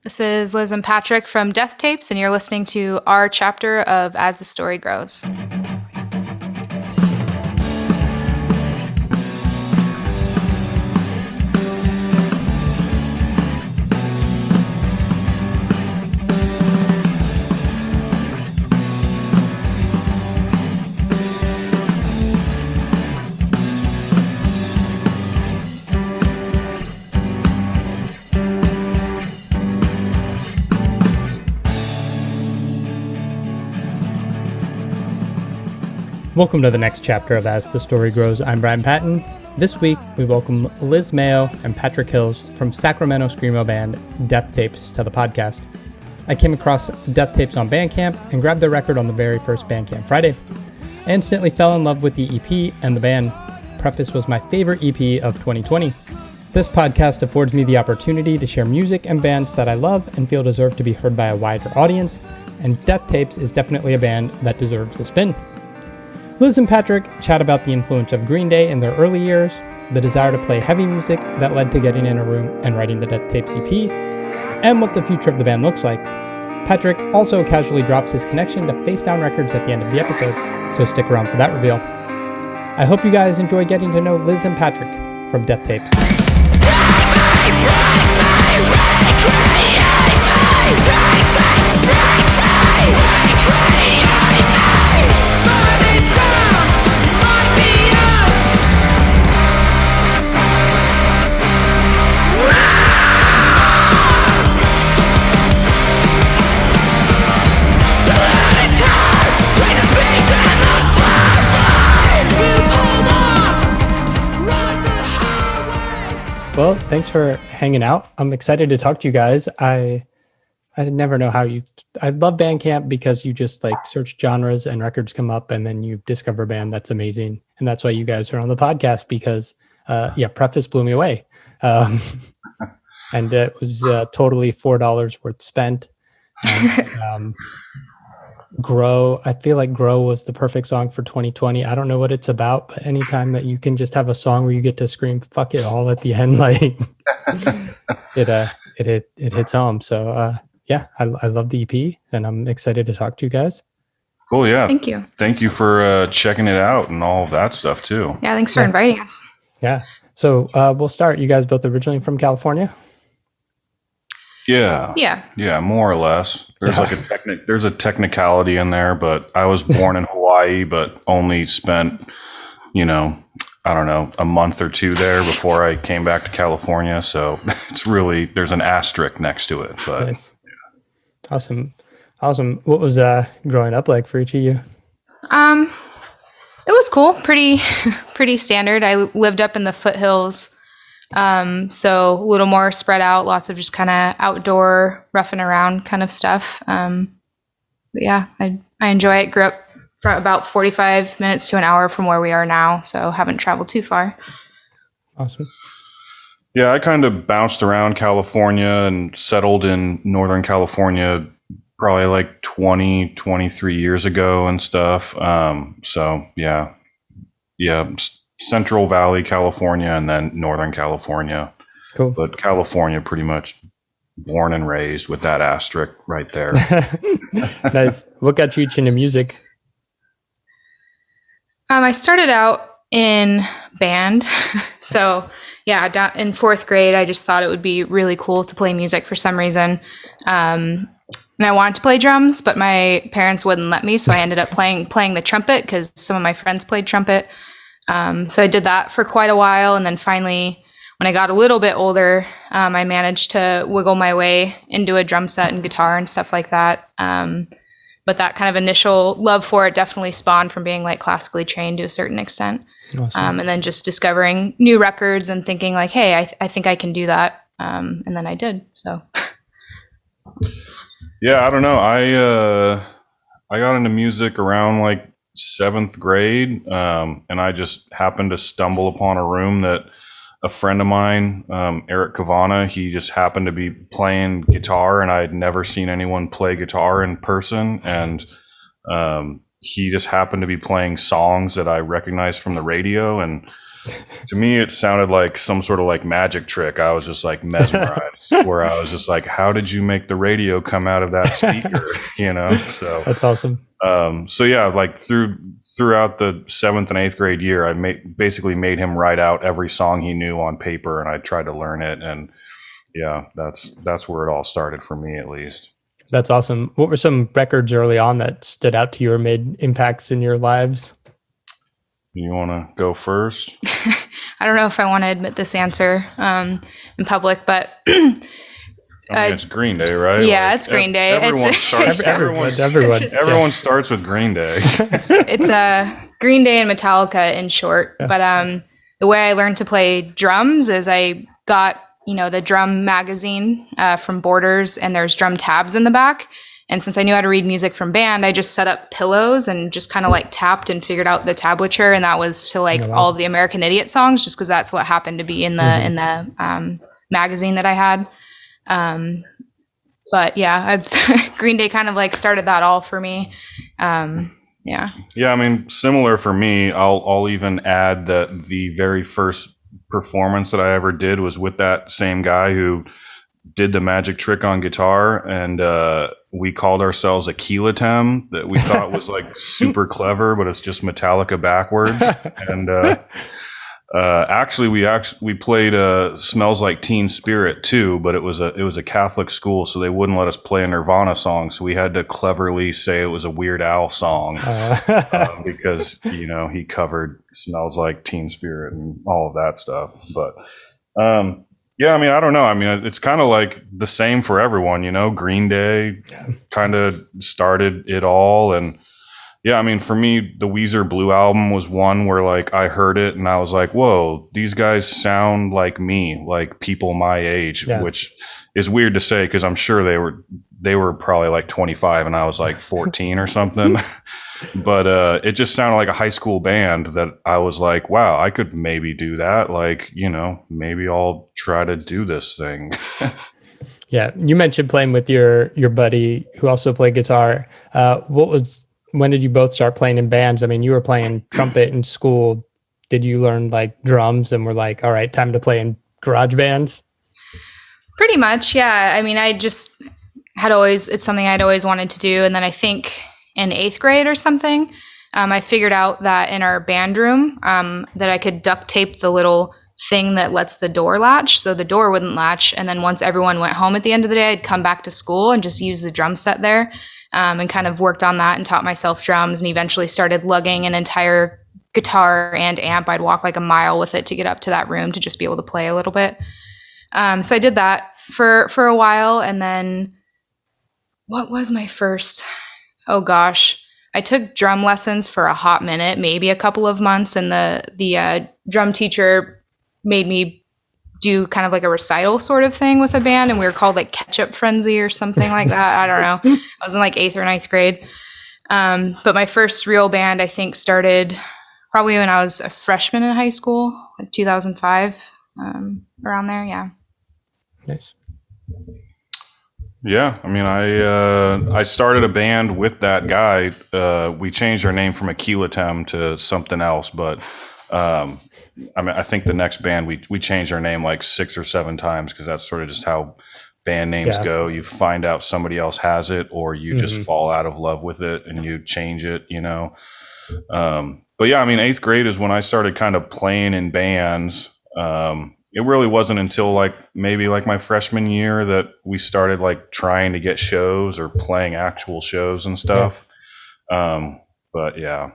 This is Liz and Patrick from Death Tapes, and you're listening to our chapter of As the Story Grows. Welcome to the next chapter of As the Story Grows. I'm Brian Patton. This week, we welcome Liz Mayo and Patrick Hills from Sacramento screamo band Death Tapes to the podcast. I came across Death Tapes on Bandcamp and grabbed their record on the very first Bandcamp Friday. I instantly fell in love with the EP and the band. Preface was my favorite EP of 2020. This podcast affords me the opportunity to share music and bands that I love and feel deserve to be heard by a wider audience, and Death Tapes is definitely a band that deserves a spin. Liz and Patrick chat about the influence of Green Day in their early years, the desire to play heavy music that led to getting in a room and writing the Death Tapes EP, and what the future of the band looks like. Patrick also casually drops his connection to Facedown Records at the end of the episode, so stick around for that reveal. I hope you guys enjoy getting to know Liz and Patrick from Death Tapes. Well, thanks for hanging out. I'm excited to talk to you guys. I never know how I love Bandcamp because you just like search genres and records come up and then you discover a band that's amazing. And that's why you guys are on the podcast because, Preface blew me away. And it was totally $4 worth spent. And, Grow, I feel like Grow was the perfect song for 2020. I don't know what it's about, but anytime that you can just have a song where you get to scream "fuck it" all at the end, like it hits home. So I love the EP, and I'm excited to talk to you guys. Cool, yeah. Thank you. Thank you for checking it out and all of that stuff too. Yeah, thanks for inviting us. Yeah. So we'll start. You guys both originally from California? Yeah, more or less. There's like there's a technicality in there, but I was born in Hawaii, but only spent, a month or two there before I came back to California. So it's really, there's an asterisk next to it. But nice. Awesome. What was growing up like for each of you? It was cool. Pretty standard. I lived up in the foothills. So a little more spread out, lots of just kind of outdoor roughing around kind of stuff. But yeah, I enjoy it. Grew up from about 45 minutes to an hour from where we are now. So haven't traveled too far. Awesome. Yeah, I kind of bounced around California and settled in Northern California probably like 23 years ago and stuff. So yeah. Central Valley, California, and then Northern California. Cool. But California, pretty much born and raised with that asterisk right there. Nice. What got you into music? I started out in band. So yeah, in fourth grade, I just thought it would be really cool to play music for some reason. And I wanted to play drums, but my parents wouldn't let me. So I ended up playing the trumpet because some of my friends played trumpet. So I did that for quite a while. And then finally, when I got a little bit older, I managed to wiggle my way into a drum set and guitar and stuff like that. But that kind of initial love for it definitely spawned from being like classically trained to a certain extent. Awesome. And then just discovering new records and thinking like, hey, I think I can do that. And then I did. So. Yeah, I don't know. I got into music around like 7th grade, and I just happened to stumble upon a room that a friend of mine, Eric Cavana, he just happened to be playing guitar, and I'd never seen anyone play guitar in person, and he just happened to be playing songs that I recognized from the radio, and to me, it sounded like some sort of like magic trick. I was just like mesmerized, where I was just like, how did you make the radio come out of that speaker? So That's awesome. So yeah, like throughout the 7th and 8th grade year, I basically made him write out every song he knew on paper, and I tried to learn it. And yeah, that's where it all started for me, at least. That's awesome. What were some records early on that stood out to you or made impacts in your lives? You want to go first? I don't know if I want to admit this answer in public, but it's Green Day, right? Yeah, like, it's Green Day. Everyone starts with Green Day. It's Green Day and Metallica in short. Yeah. But the way I learned to play drums is I got the drum magazine from Borders, and there's drum tabs in the back. And since I knew how to read music from band, I just set up pillows and just kind of like tapped and figured out the tablature. And that was to like all of the American Idiot songs, just because that's what happened to be in the magazine that I had. But yeah, Green Day kind of like started that all for me. Yeah. I mean, similar for me. I'll even add that the very first performance that I ever did was with that same guy who did the magic trick on guitar, and we called ourselves a Keelatem, that we thought was like super clever, but it's just Metallica backwards. And actually we played Smells Like Teen Spirit too, but it was a Catholic school, so they wouldn't let us play a Nirvana song, so we had to cleverly say it was a Weird Al song because he covered Smells Like Teen Spirit and all of that stuff. But yeah, I mean, I don't know. I mean, it's kind of like the same for everyone, Green Day kind of started it all. And yeah, I mean, for me, the Weezer Blue album was one where like I heard it and I was like, whoa, these guys sound like me, like people my age, which is weird to say because I'm sure they were probably like 25 and I was like 14 or something. But it just sounded like a high school band that I was like, wow, I could maybe do that. Like, maybe I'll try to do this thing. Yeah. You mentioned playing with your buddy who also played guitar. When did you both start playing in bands? I mean, you were playing trumpet in school. Did you learn like drums and were like, all right, time to play in garage bands? Pretty much. Yeah. I mean, it's something I'd always wanted to do. And then I think in 8th grade or something, I figured out that in our band room, that I could duct tape the little thing that lets the door latch, so the door wouldn't latch. And then once everyone went home at the end of the day, I'd come back to school and just use the drum set there, and kind of worked on that and taught myself drums, and eventually started lugging an entire guitar and amp. I'd walk like a mile with it to get up to that room to just be able to play a little bit. So I did that for a while, and then what was my first? Oh gosh, I took drum lessons for a hot minute, maybe a couple of months, and the drum teacher made me do kind of like a recital sort of thing with a band, and we were called like Ketchup Frenzy or something like that. I don't know. I was in like 8th or 9th grade. But my first real band, I think, started probably when I was a freshman in high school, like 2005, around there. Yeah. Nice. Yeah, I mean, I started a band with that guy. We changed our name from a Keelatem to something else, but I mean, I think the next band we changed our name like 6 or 7 times because that's sort of just how band names go. You find out somebody else has it, or you just fall out of love with it and you change it, But yeah, I mean, 8th grade is when I started kind of playing in bands. It really wasn't until like maybe like my freshman year that we started like trying to get shows or playing actual shows and stuff. But yeah,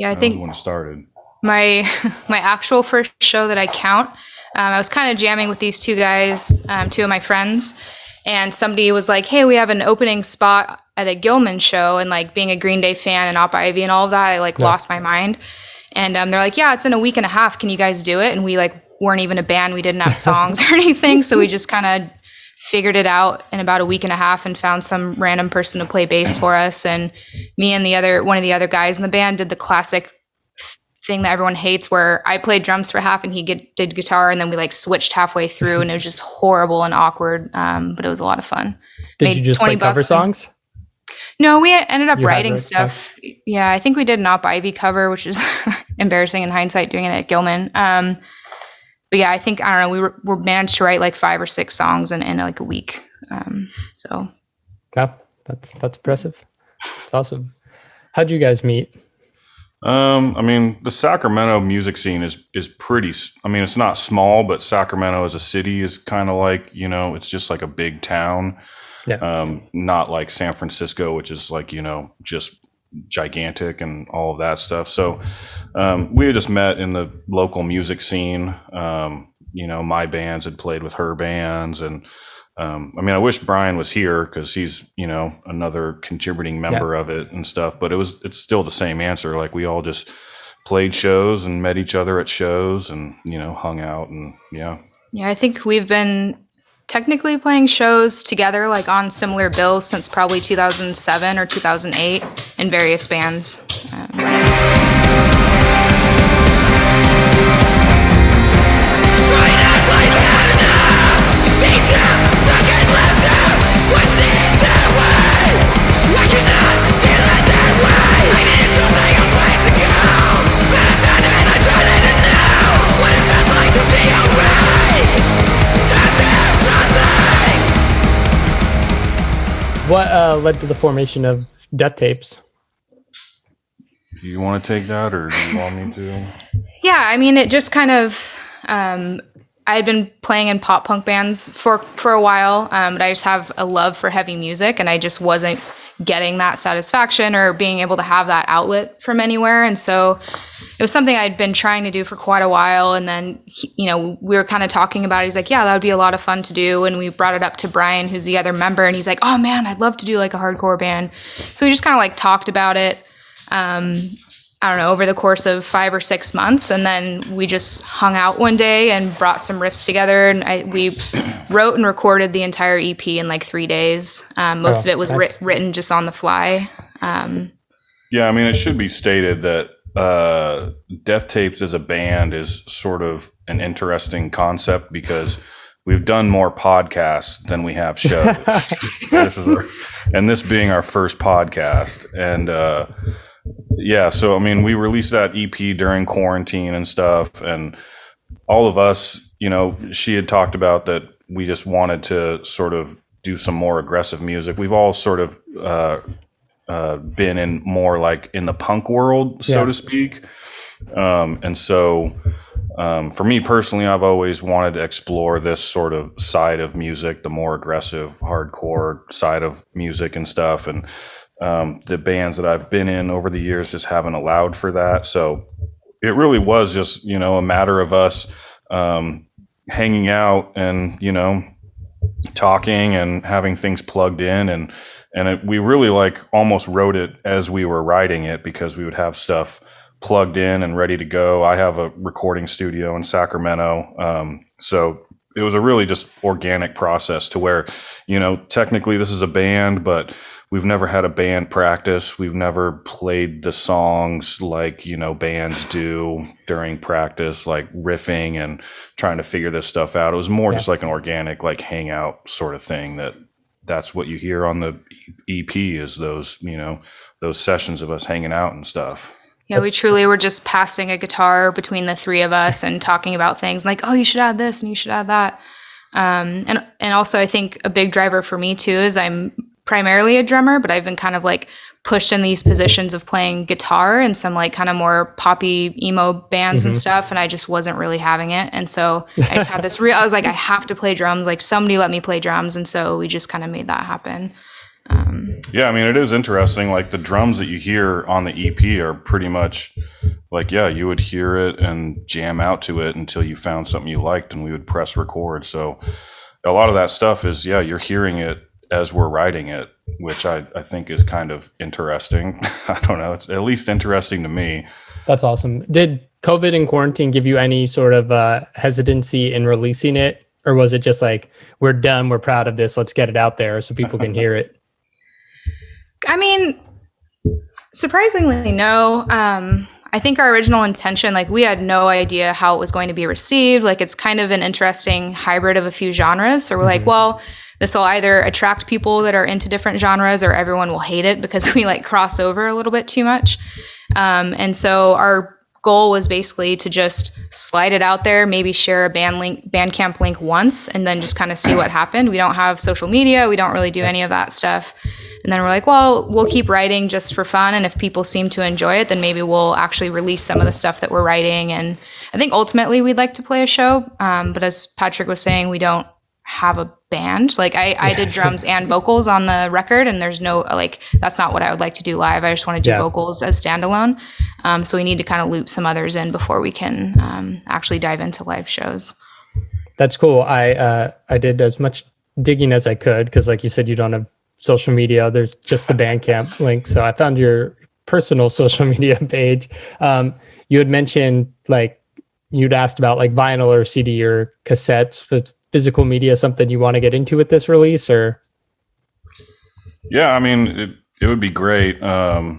I think when it started. My actual first show that I count, I was kind of jamming with these two guys, 2 of my friends, and somebody was like, hey, we have an opening spot at a Gilman show, and like being a Green Day fan and Op Ivy and all of that, I like lost my mind. And they're like, yeah, it's in a week and a half. Can you guys do it? And we like weren't even a band. We didn't have songs or anything. So we just kind of figured it out in about a week and a half and found some random person to play bass for us. And me and one of the other guys in the band did the classic thing that everyone hates, where I played drums for half and he did guitar, and then we like switched halfway through, and it was just horrible and awkward. But it was a lot of fun. Did you just play cover songs? No, we ended up You had writing wrote stuff. Yeah, I think we did an Op Ivy cover, which is embarrassing in hindsight doing it at Gilman. But yeah, I think, I don't know, we managed to write like 5 or 6 songs in like a week. So Yeah, that's impressive. It's awesome. How'd you guys meet? I mean, the Sacramento music scene is pretty. I mean, it's not small, but Sacramento as a city is kind of like, you know, it's just like a big town. Yeah. Not like San Francisco, which is like, you know, just gigantic and all of that stuff. So we had just met in the local music scene. You know, my bands had played with her bands, and I mean, I wish Brian was here because he's, you know, another contributing member of it and stuff. But it's still the same answer. Like, we all just played shows and met each other at shows, and, you know, hung out, and yeah. yeah, I think we've been technically playing shows together, like on similar bills, since probably 2007 or 2008 in various bands. What led to the formation of Death Tapes? Do you want to take that, or do you want me to? Yeah, I mean, it just kind of, I had been playing in pop punk bands for a while, but I just have a love for heavy music, and I just wasn't getting that satisfaction or being able to have that outlet from anywhere. And so it was something I'd been trying to do for quite a while. And then, you know, we were kind of talking about it. He's like, yeah, that would be a lot of fun to do. And we brought it up to Brian, who's the other member. And he's like, oh man, I'd love to do like a hardcore band. So we just kind of like talked about it. I don't know, over the course of 5 or 6 months. And then we just hung out one day and brought some riffs together. And we wrote and recorded the entire EP in like 3 days. Most of it was nice. written just on the fly. Yeah, I mean, it should be stated that Death Tapes as a band is sort of an interesting concept because we've done more podcasts than we have shows. This being our first podcast. And yeah, so I mean, we released that EP during quarantine and stuff, and all of us, you know, she had talked about that we just wanted to sort of do some more aggressive music. We've all sort of been in more like in the punk world, so to speak. And so for me personally, I've always wanted to explore this sort of side of music, the more aggressive, hardcore side of music and stuff. And the bands that I've been in over the years just haven't allowed for that. So it really was just, you know, a matter of us hanging out and, you know, talking and having things plugged in. And we really like almost wrote it as we were writing it because we would have stuff plugged in and ready to go. I have a recording studio in Sacramento. So it was a really just organic process to where, you know, technically this is a band, but we've never had a band practice. We've never played the songs like, you know, bands do during practice, like riffing and trying to figure this stuff out. It was more just like an organic, like hangout sort of thing. That's what you hear on the EP is those, you know, those sessions of us hanging out and stuff. Yeah, we truly were just passing a guitar between the three of us and talking about things like, oh, you should add this and you should add that. And also I think a big driver for me too is I'm primarily a drummer, but I've been kind of like pushed in these positions of playing guitar and some like kind of more poppy emo bands and stuff. And I just wasn't really having it. And so I just had this I was like, I have to play drums. Like somebody let me play drums. And so we just kind of made that happen. Yeah, I mean, it is interesting. Like the drums that you hear on the EP are pretty much like, yeah, you would hear it and jam out to it until you found something you liked and we would press record. So a lot of that stuff is, yeah, you're hearing it as we're writing it, which I think is kind of interesting. I don't know. It's at least interesting to me. That's awesome. Did COVID and quarantine give you any sort of hesitancy in releasing it? Or was it just like, we're done, we're proud of this, let's get it out there so people can hear it? I mean, surprisingly, no. I think our original intention, like we had no idea how it was going to be received. Like it's kind of an interesting hybrid of a few genres. So we're like, well, this will either attract people that are into different genres, or everyone will hate it because we like cross over a little bit too much. And so our goal was basically to just slide it out there, maybe share a Bandcamp link once, and then just kind of see what happened. We don't have social media. We don't really do any of that stuff. And then we're like, well, we'll keep writing just for fun. And if people seem to enjoy it, then maybe we'll actually release some of the stuff that we're writing. And I think ultimately we'd like to play a show. But as Patrick was saying, we don't have a band. Like I did drums and vocals on the record, and there's no, like, that's not what I would like to do live. I just want to do vocals as standalone. So we need to kind of loop some others in before we can actually dive into live shows. That's cool. I did as much digging as I could, because like you said, you don't have social media. There's just the Bandcamp link. So I found your personal social media page. You had mentioned, like, you'd asked about like vinyl or CD or cassettes, but physical media something you want to get into with this release, or? Yeah, I mean, it would be great. Yeah,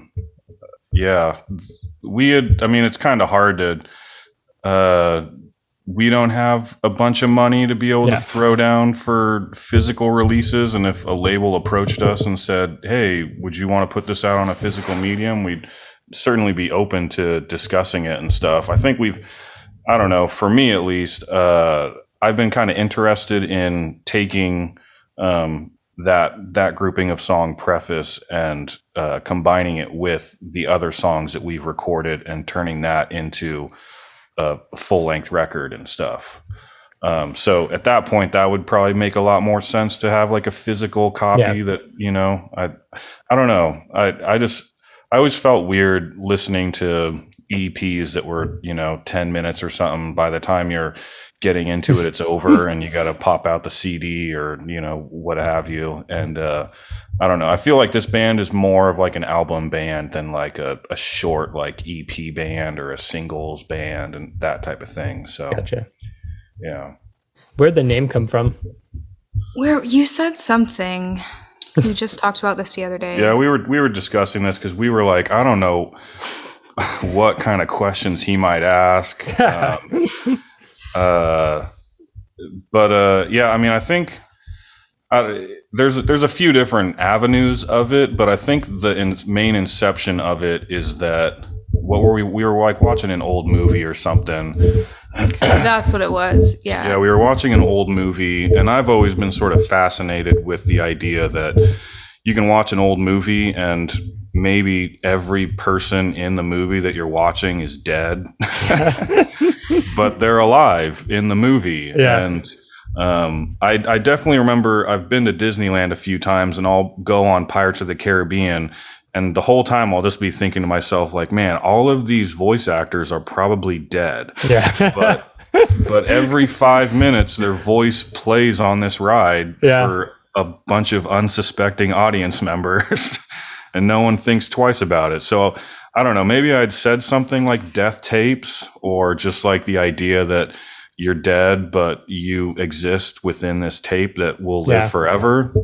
it's kind of hard to, we don't have a bunch of money to be able to throw down for physical releases. And if a label approached us and said, hey, would you want to put this out on a physical medium? We'd certainly be open to discussing it and stuff. I think I don't know, for me at least, I've been kind of interested in taking that grouping of song Preface and combining it with the other songs that we've recorded and turning that into a full-length record and stuff. So at that point, that would probably make a lot more sense to have like a physical copy that, I don't know. I always felt weird listening to EPs that were, 10 minutes or something. By the time you're getting into it, it's over and you got to pop out the CD or, what have you. And I don't know. I feel like this band is more of like an album band than like a short like EP band or a singles band and that type of thing. So, gotcha. Yeah. Where'd the name come from? Where you said something. We just talked about this the other day. Yeah, we were discussing this because we were like, I don't know what kind of questions he might ask. Yeah, I mean, I think there's a few different avenues of it, but I think the main inception of it is that we were like watching an old movie or something. That's what it was. Yeah. Yeah, we were watching an old movie, and I've always been sort of fascinated with the idea that you can watch an old movie and maybe every person in the movie that you're watching is dead, but they're alive in the movie. Yeah. And I definitely remember I've been to Disneyland a few times, and I'll go on Pirates of the Caribbean, and the whole time I'll just be thinking to myself, like, man, all of these voice actors are probably dead. Yeah. But every 5 minutes their voice plays on this ride for a bunch of unsuspecting audience members. And no one thinks twice about it. So I don't know, maybe I'd said something like death tapes, or just like the idea that you're dead, but you exist within this tape that will live forever.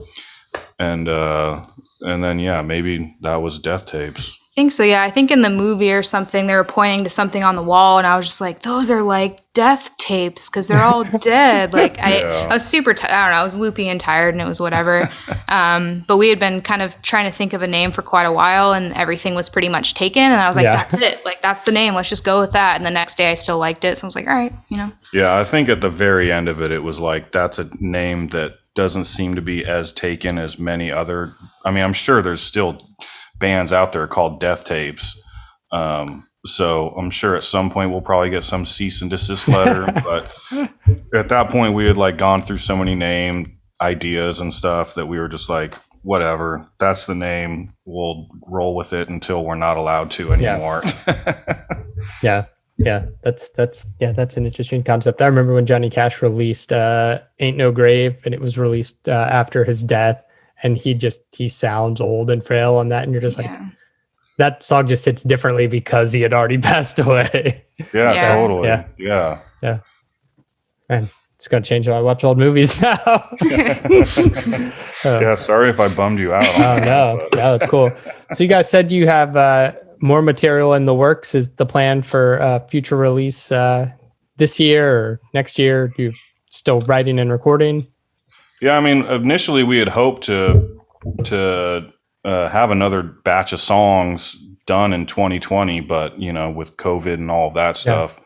And then, maybe that was death tapes. I think so. Yeah. I think in the movie or something, they were pointing to something on the wall, and I was just like, those are like death tapes, because they're all dead. Like I was super, I don't know, I was loopy and tired, and it was whatever. But we had been kind of trying to think of a name for quite a while, and everything was pretty much taken. And I was like, that's it. Like, that's the name. Let's just go with that. And the next day I still liked it. So I was like, all right, Yeah. I think at the very end of it, it was like, that's a name that doesn't seem to be as taken as many other. I mean, I'm sure there's still bands out there called death tapes. So I'm sure at some point we'll probably get some cease and desist letter. But at that point we had like gone through so many name ideas and stuff that we were just like, whatever, that's the name. We'll roll with it until we're not allowed to anymore. Yeah, that's an interesting concept. I remember when Johnny Cash released Ain't No Grave, and it was released after his death, and he sounds old and frail on that, and you're just like, that song just hits differently because he had already passed away. Yeah, totally. Yeah. Man, it's gonna change how I watch old movies now. Yeah, sorry if I bummed you out. No, it's cool. So you guys said you have more material in the works. Is the plan for future release this year or next year? You still writing and recording? Yeah, I mean, initially we had hoped to have another batch of songs done in 2020, but with COVID and all of that stuff,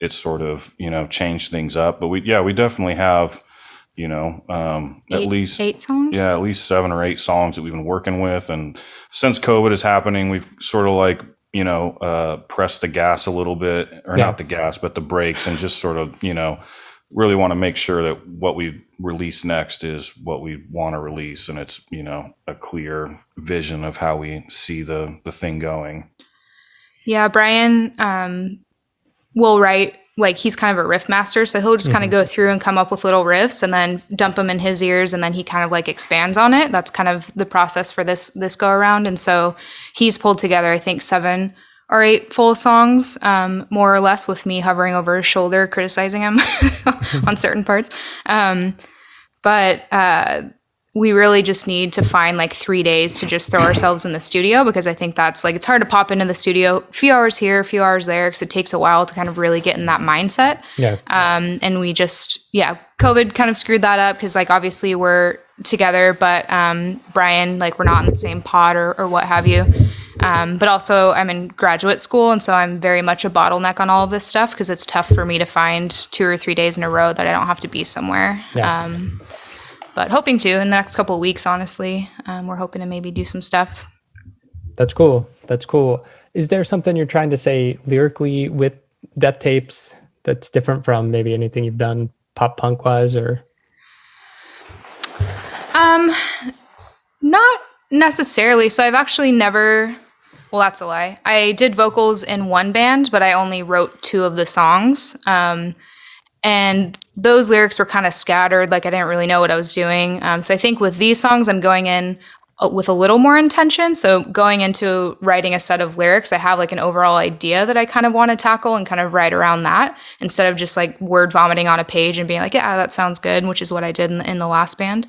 it's sort of changed things up. But we definitely have at least 8 songs. Yeah, at least 7 or 8 songs that we've been working with, and since COVID is happening, we've sort of like pressed the gas a little bit, or not the gas, but the brakes, and just sort of really want to make sure that what we release next is what we want to release, and it's a clear vision of how we see the thing going. Yeah, Brian will write, like, he's kind of a riff master, so he'll just kind of go through and come up with little riffs and then dump them in his ears, and then he kind of like expands on it. That's kind of the process for this go around. And so he's pulled together, I think, 7 or 8 full songs, more or less, with me hovering over his shoulder criticizing him on certain parts. But we really just need to find like 3 days to just throw ourselves in the studio, because I think that's like, it's hard to pop into the studio a few hours here, a few hours there, because it takes a while to kind of really get in that mindset. Yeah. And we just, COVID kind of screwed that up, because like obviously we're together, but Brian, like, we're not in the same pod or what have you. But also I'm in graduate school, and so I'm very much a bottleneck on all of this stuff, because it's tough for me to find 2 or 3 days in a row that I don't have to be somewhere. Yeah. But hoping to in the next couple of weeks, honestly. We're hoping to maybe do some stuff. That's cool. That's cool. Is there something you're trying to say lyrically with Death Tapes that's different from maybe anything you've done pop punk wise, or? Not necessarily. So I've actually never, well, that's a lie. I did vocals in one band, but I only wrote 2 of the songs. And those lyrics were kind of scattered. Like, I didn't really know what I was doing. So I think with these songs, I'm going in with a little more intention. So going into writing a set of lyrics, I have like an overall idea that I kind of want to tackle and kind of write around that, instead of just like word vomiting on a page and being like, yeah, that sounds good, which is what I did in the last band.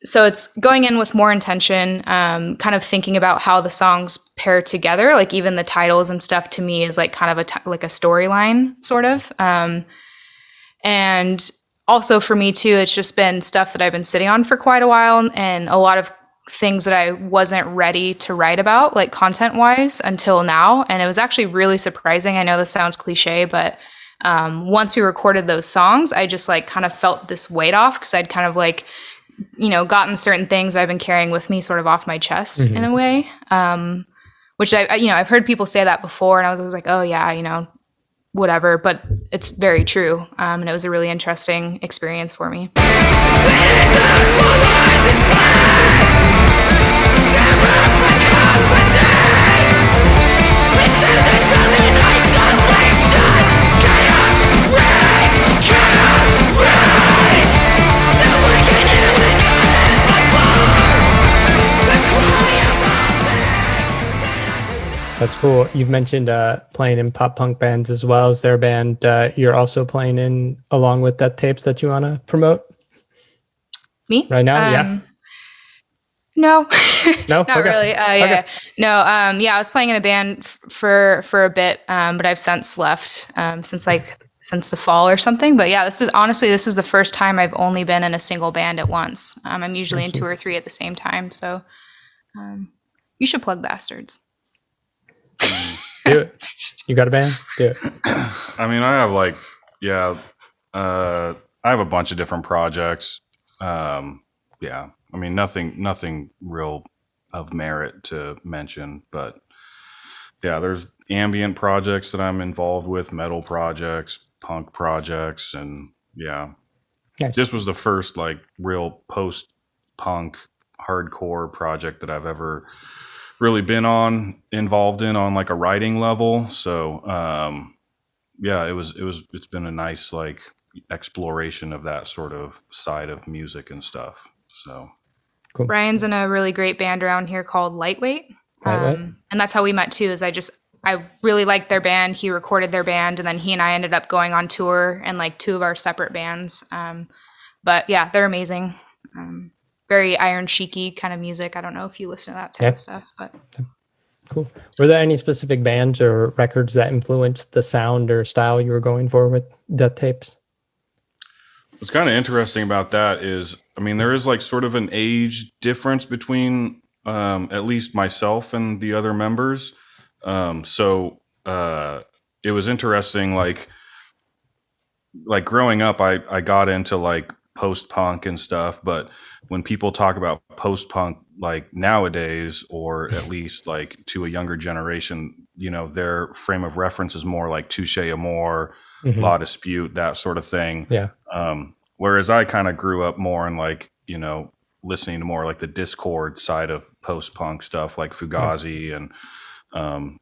So it's going in with more intention, kind of thinking about how the songs pair together. Like, even the titles and stuff to me is like kind of like a storyline sort of. And also for me too, it's just been stuff that I've been sitting on for quite a while, and a lot of things that I wasn't ready to write about, like content wise, until now. And it was actually really surprising. I know this sounds cliche, but once we recorded those songs, I just like kind of felt this weight off, because I'd kind of like, gotten certain things I've been carrying with me sort of off my chest in a way, which I've heard people say that before, and I was always like, oh yeah, whatever, but it's very true. And it was a really interesting experience for me. That's cool. You've mentioned playing in pop punk bands as well. Is there a band you're also playing in along with Death Tapes that you want to promote? Me? Right now? Yeah. No, no, not really. Yeah, no. I was playing in a band for a bit, but I've since left since the fall or something. But yeah, this is the first time I've only been in a single band at once. I'm usually in 2 or 3 at the same time. So you should plug Bastards. Do it. You got a band? Do it. I mean, I have a bunch of different projects. I mean, nothing real of merit to mention, but yeah, there's ambient projects that I'm involved with, metal projects, punk projects, and yeah. Nice. This was the first like real post-punk hardcore project that I've ever really been involved in on like a writing level. So it's been a nice like exploration of that sort of side of music and stuff. So cool. Brian's in a really great band around here called Lightweight. And that's how we met too, is I really liked their band. He recorded their band, and then he and I ended up going on tour and like 2 of our separate bands. But yeah, they're amazing. Very Iron Sheiky kind of music. I don't know if you listen to that type of stuff, but cool. Were there any specific bands or records that influenced the sound or style you were going for with Death Tapes? What's kind of interesting about that is, I mean, there is like sort of an age difference between at least myself and the other members. So it was interesting, like growing up, I got into like post punk and stuff, but when people talk about post punk like nowadays, or at least like to a younger generation, their frame of reference is more like Touche Amore, Mm-hmm. La Dispute, that sort of thing. Yeah. Whereas I kind of grew up more in like, listening to more like the Discord side of post punk stuff, like Fugazi and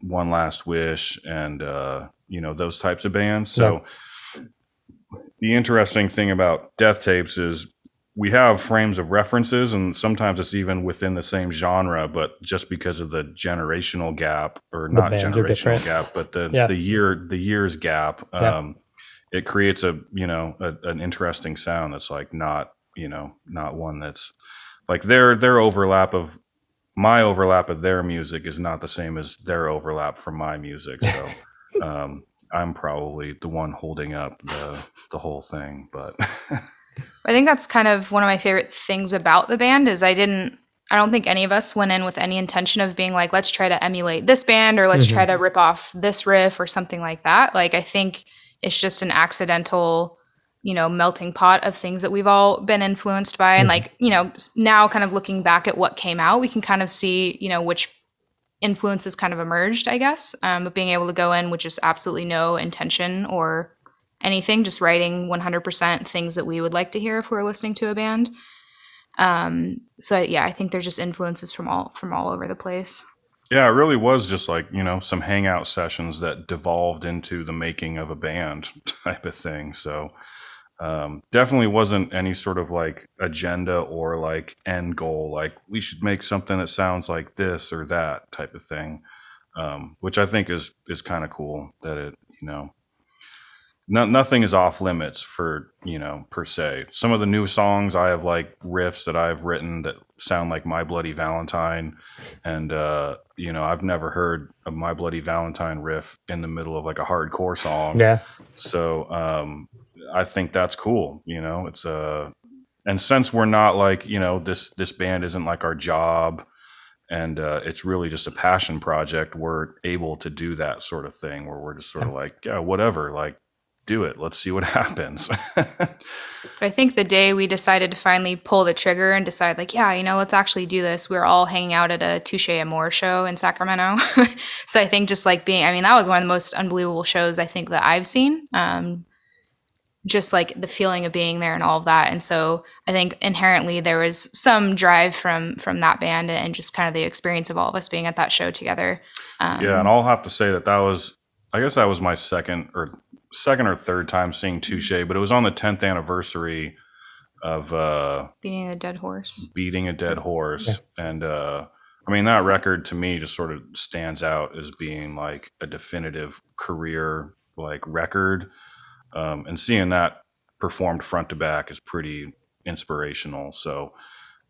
One Last Wish and those types of bands. So the interesting thing about Death Tapes is we have frames of references, and sometimes it's even within the same genre, but just because of the generational gap, or not generational gap, but the years gap, it creates an interesting sound that's like not one that's like my overlap of their music is not the same as their overlap from my music. So I'm probably the one holding up the whole thing, but I think that's kind of one of my favorite things about the band is I don't think any of us went in with any intention of being like, let's try to emulate this band or let's try to rip off this riff or something like that. Like, I think it's just an accidental, melting pot of things that we've all been influenced by. And like, now kind of looking back at what came out, we can kind of see, which influences kind of emerged, I guess. But being able to go in with just absolutely no intention or anything, just writing 100% things that we would like to hear if we were listening to a band. So yeah, I think there's just influences from all over the place. Yeah, it really was just like, some hangout sessions that devolved into the making of a band type of thing. So definitely wasn't any sort of like agenda or like end goal, like we should make something that sounds like this or that type of thing, which I think is kind of cool that it, nothing is off limits for, per se. Some of the new songs I have like riffs that I've written that sound like My Bloody Valentine. And, I've never heard a My Bloody Valentine riff in the middle of like a hardcore song. Yeah. So, I think that's cool. It's and since we're not like, this band isn't like our job, and it's really just a passion project, we're able to do that sort of thing where we're just sort of like, yeah, whatever, like, do it. Let's see what happens. But I think the day we decided to finally pull the trigger and decide like, yeah, let's actually do this, we were all hanging out at a Touche Amore show in Sacramento. So I think just like that was one of the most unbelievable shows I think that I've seen. Just like the feeling of being there and all of that. And so I think inherently there was some drive from that band and just kind of the experience of all of us being at that show together. Yeah. And I'll have to say that was my second or third time seeing Touche, but it was on the 10th anniversary of Beating a Dead Horse. Yeah. And that record to me just sort of stands out as being like a definitive career like record. And seeing that performed front to back is pretty inspirational. So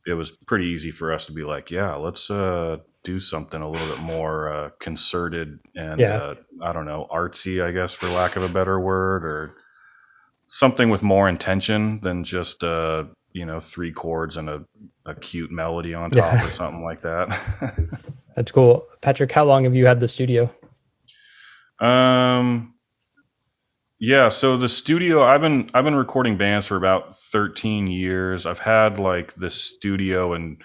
it was pretty easy for us to be like, yeah, let's do something a little bit more concerted and I don't know, artsy, I guess, for lack of a better word, or something with more intention than just 3 chords and a cute melody on top or something like that. That's cool. Patrick, how long have you had the studio? Yeah, so the studio, I've been recording bands for about 13 years. I've had like the studio in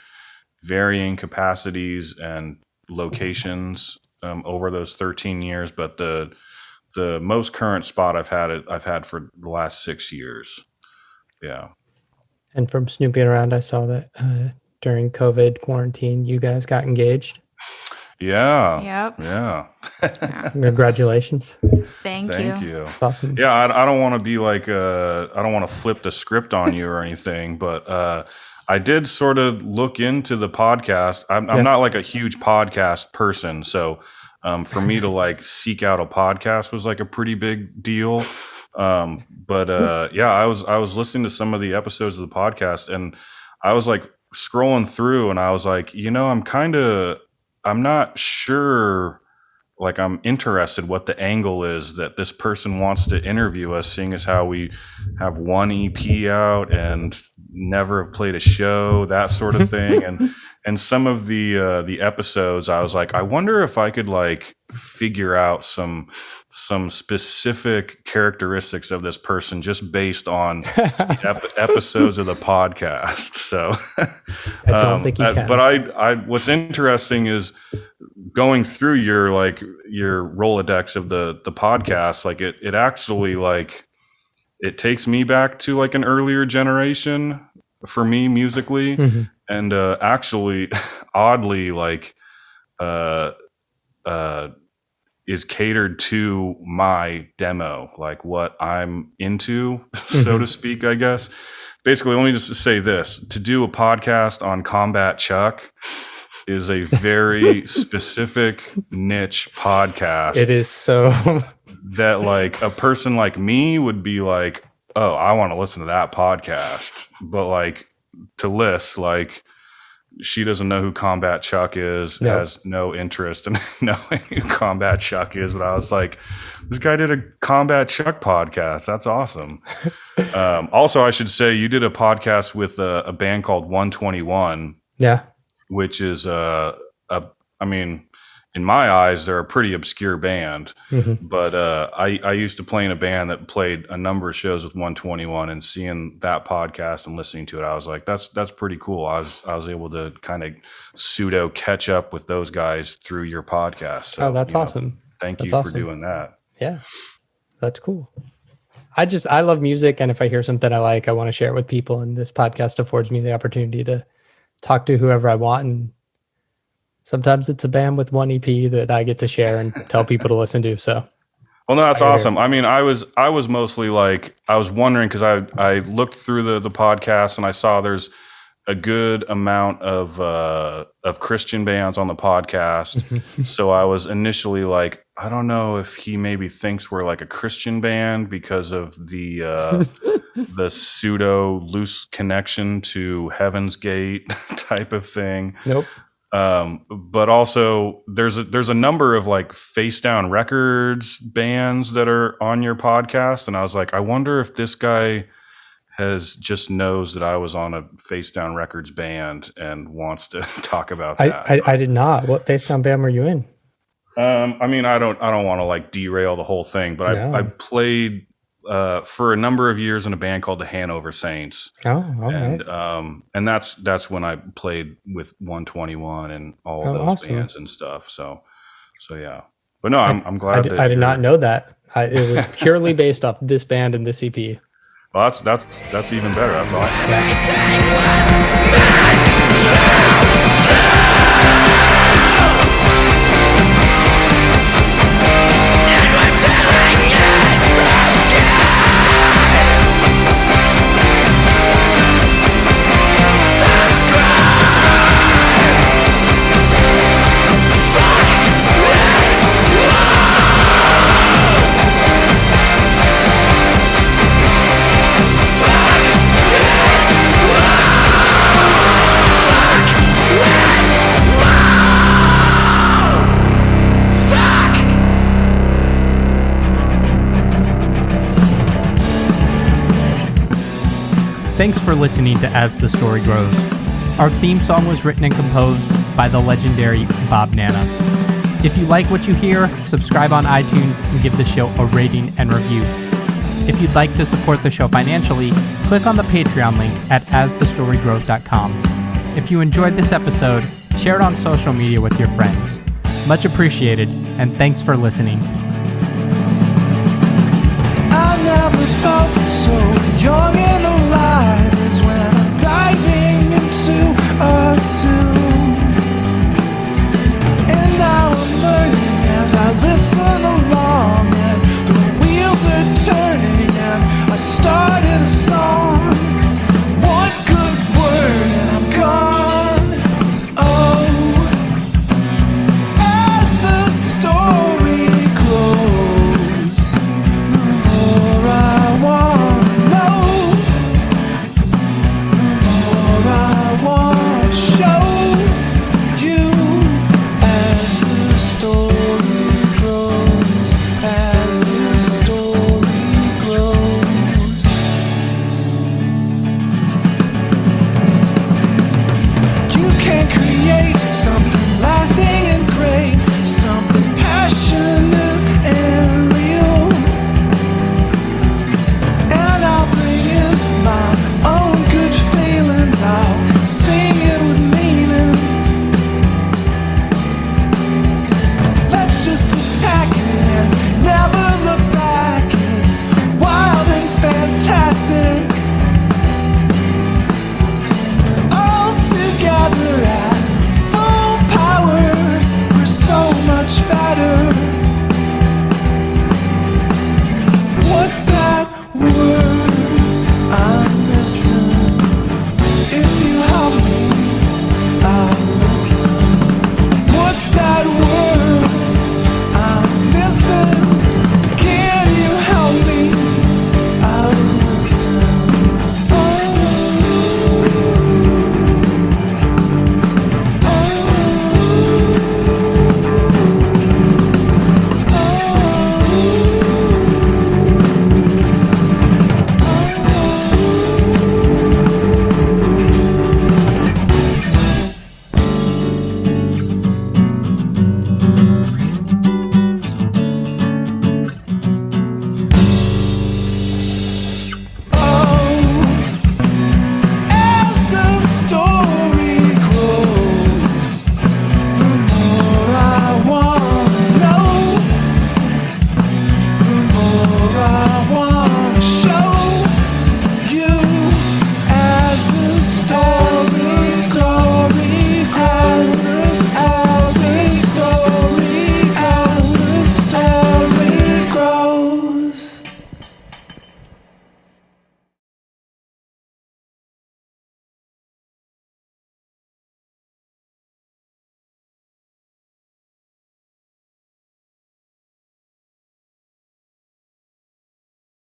varying capacities and locations over those 13 years, but the most current spot I've had for the last 6 years. Yeah. And from snooping around, I saw that during COVID quarantine, you guys got engaged. Yeah. Yep. Yeah. Congratulations. Thank you. Awesome. Yeah, I don't want to be like I don't want to flip the script on you or anything, but I did sort of look into the podcast. I'm not like a huge podcast person, so for me to like seek out a podcast was like a pretty big deal. But I was listening to some of the episodes of the podcast, and I was like scrolling through, and I was like, I'm not sure I'm interested what the angle is that this person wants to interview us, seeing as how we have one EP out and never have played a show, that sort of thing. And some of the episodes, I was like, I wonder if I could like figure out some specific characteristics of this person just based on the episodes of the podcast. So I don't think you can. But I what's interesting is going through your Rolodex of the podcast, like it actually like it takes me back to like an earlier generation for me musically. Mm-hmm. And actually oddly like is catered to my demo, like what I'm into, so to speak, I guess. Basically, let me just say this: to do a podcast on Combat Chuck is a very specific niche podcast. It is so that like a person like me would be like, oh, I want to listen to that podcast. But like to Lys, like she doesn't know who Combat Chuck is, has no interest in knowing who Combat Chuck is. But I was like, this guy did a Combat Chuck podcast. That's awesome. Also, I should say you did a podcast with a band called 121. Yeah. Which is I mean, in my eyes, they're a pretty obscure band. Mm-hmm. But I used to play in a band that played a number of shows with 121, and seeing that podcast and listening to it, I was like, that's pretty cool. I was able to kind of pseudo catch up with those guys through your podcast. So, that's awesome. Thank you for doing that. Yeah, that's cool. I love music, and if I hear something I like, I want to share it with people, and this podcast affords me the opportunity to talk to whoever I want, and sometimes it's a band with one EP that I get to share and tell people to listen to. So, well, no, that's awesome. I mean, I was mostly like, I was wondering because I looked through the podcast and I saw there's a good amount of Christian bands on the podcast. So I was initially like, I don't know if he maybe thinks we're like a Christian band because of the pseudo loose connection to Heaven's Gate type of thing. Nope. But also there's a number of like Facedown Records bands that are on your podcast. And I was like, I wonder if this guy just knows that I was on a Facedown Records band and wants to talk about that. I did not. What Facedown band were you in? I mean, I don't want to like derail the whole thing, but I played for a number of years in a band called the Hanover Saints. Oh, all and right. And that's when I played with 121 and all of those awesome. bands and stuff. So yeah. But no, I'm glad I did not know that. It was purely based off this band and this EP. Well, that's even better. That's awesome. Thanks for listening to As the Story Grows. Our theme song was written and composed by the legendary Bob Nana. If you like what you hear, subscribe on iTunes and give the show a rating and review. If you'd like to support the show financially, click on the Patreon link at asthestorygrows.com. If you enjoyed this episode, share it on social media with your friends. Much appreciated, and thanks for listening. I never felt so young